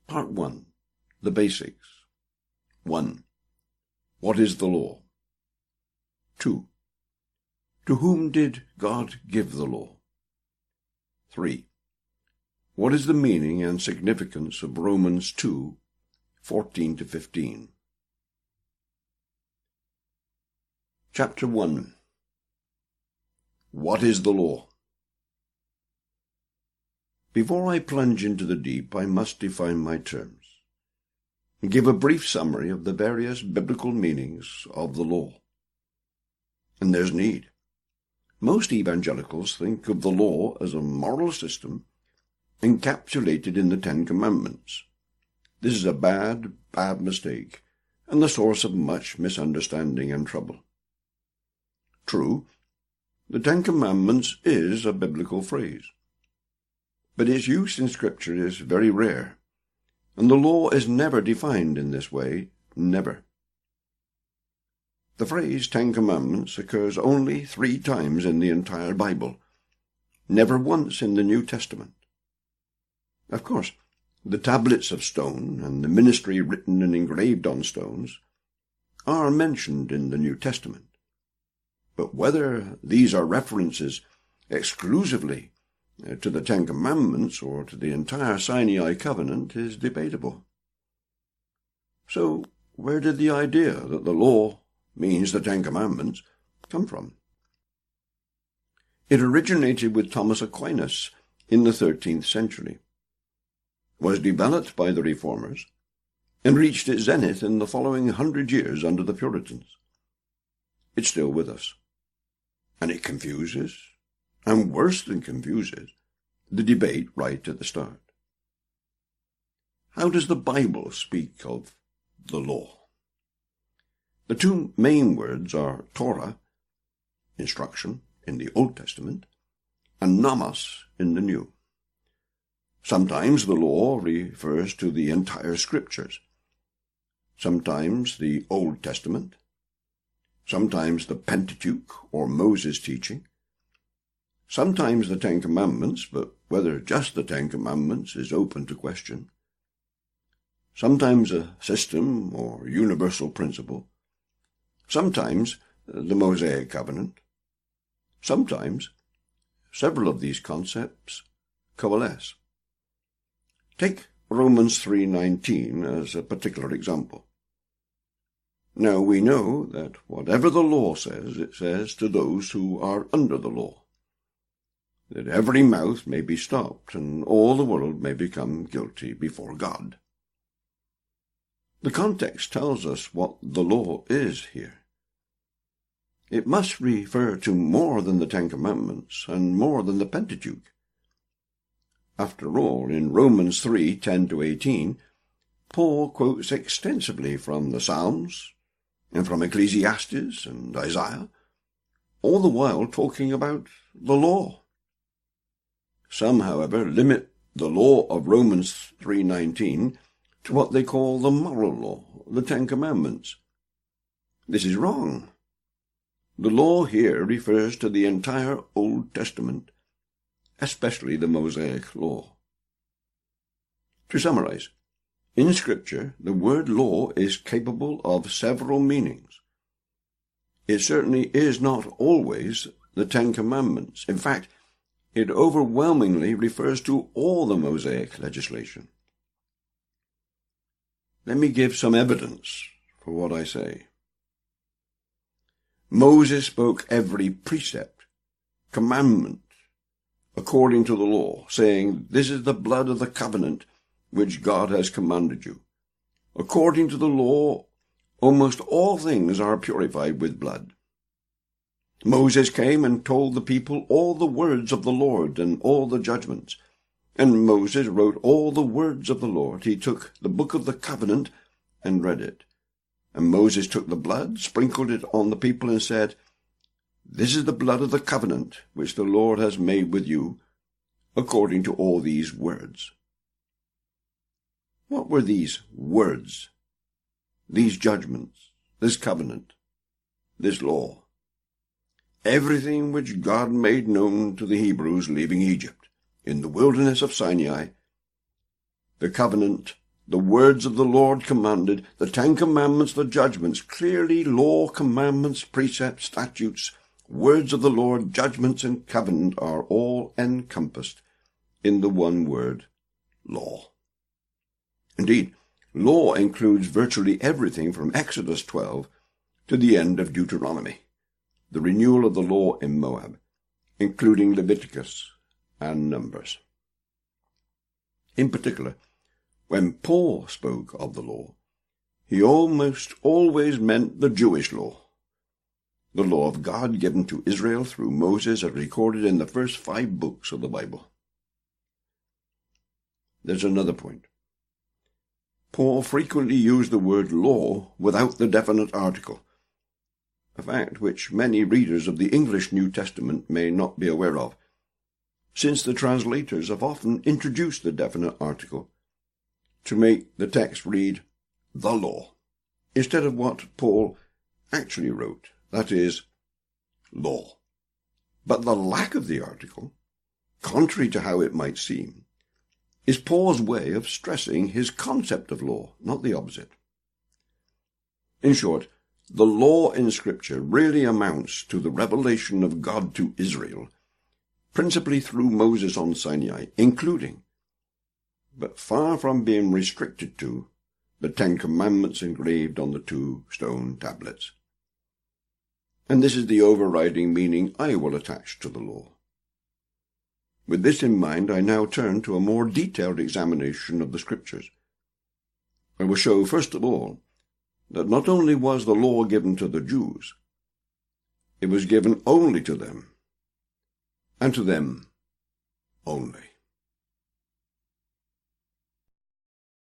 Part 1. The Basics. 1. What is the law? 2. To whom did God give the law? 3. What is the meaning and significance of Romans 2, 14-15? Chapter 1. What is the law? Before I plunge into the deep, I must define my terms and give a brief summary of the various biblical meanings of the law. And there's need. Most evangelicals think of the law as a moral system encapsulated in the Ten Commandments. This is a bad mistake, and the source of much misunderstanding and trouble. True, the Ten Commandments is a biblical phrase, but its use in Scripture is very rare, and the law is never defined in this way, never. The phrase Ten Commandments occurs only 3 times in the entire Bible, never once in the New Testament. Of course, the tablets of stone and the ministry written and engraved on stones are mentioned in the New Testament, but whether these are references exclusively to the Ten Commandments or to the entire Sinai covenant is debatable. So, where did the idea that the law means the Ten Commandments come from? It originated with Thomas Aquinas in the 13th century, was developed by the Reformers, and reached its zenith in the following 100 years under the Puritans. It's still with us, and it confuses, and worse than confuses, the debate right at the start. How does the Bible speak of the law? The 2 main words are Torah, instruction, in the Old Testament, and nomos in the New. Sometimes the law refers to the entire Scriptures, sometimes the Old Testament, sometimes the Pentateuch or Moses' teaching, sometimes the Ten Commandments, but whether just the Ten Commandments is open to question, sometimes a system or universal principle, sometimes the Mosaic covenant, sometimes several of these concepts coalesce. Take Romans 3:19 as a particular example. Now we know that whatever the law says, it says to those who are under the law, that every mouth may be stopped, and all the world may become guilty before God. The context tells us what the law is here. It must refer to more than the Ten Commandments, and more than the Pentateuch. After all, in Romans 3:10-18, Paul quotes extensively from the Psalms, and from Ecclesiastes and Isaiah, all the while talking about the law. Some, however, limit the law of Romans 3:19 to what they call the moral law, the Ten Commandments. This is wrong. The law here refers to the entire Old Testament, especially the Mosaic law. To summarize, in Scripture, the word law is capable of several meanings. It certainly is not always the Ten Commandments. In fact, it overwhelmingly refers to all the Mosaic legislation. Let me give some evidence for what I say. Moses spoke every precept, commandment, according to the law, saying, "This is the blood of the covenant which God has commanded you." According to the law, almost all things are purified with blood. Moses came and told the people all the words of the Lord and all the judgments. And Moses wrote all the words of the Lord. He took the book of the covenant and read it. And Moses took the blood, sprinkled it on the people, and said, "This is the blood of the covenant which the Lord has made with you, according to all these words." What were these words, these judgments, this covenant, this law? Everything which God made known to the Hebrews leaving Egypt, in the wilderness of Sinai, the covenant, the words of the Lord commanded, the 10 Commandments, the judgments, clearly law, commandments, precepts, statutes, words of the Lord, judgments, and covenant are all encompassed in the one word, law. Indeed, law includes virtually everything from Exodus 12 to the end of Deuteronomy, the renewal of the law in Moab, including Leviticus and Numbers. In particular, when Paul spoke of the law, he almost always meant the Jewish law, the law of God given to Israel through Moses as recorded in the first 5 books of the Bible. There's another point. Paul frequently used the word law without the definite article, a fact which many readers of the English New Testament may not be aware of, since the translators have often introduced the definite article to make the text read, the law, instead of what Paul actually wrote, that is, law. But the lack of the article, contrary to how it might seem, is Paul's way of stressing his concept of law, not the opposite. In short, the law in Scripture really amounts to the revelation of God to Israel, principally through Moses on Sinai, including, but far from being restricted to, the 10 Commandments engraved on the 2 stone tablets. And this is the overriding meaning I will attach to the law. With this in mind, I now turn to a more detailed examination of the Scriptures. I will show, first of all, that not only was the law given to the Jews, it was given only to them, and to them only.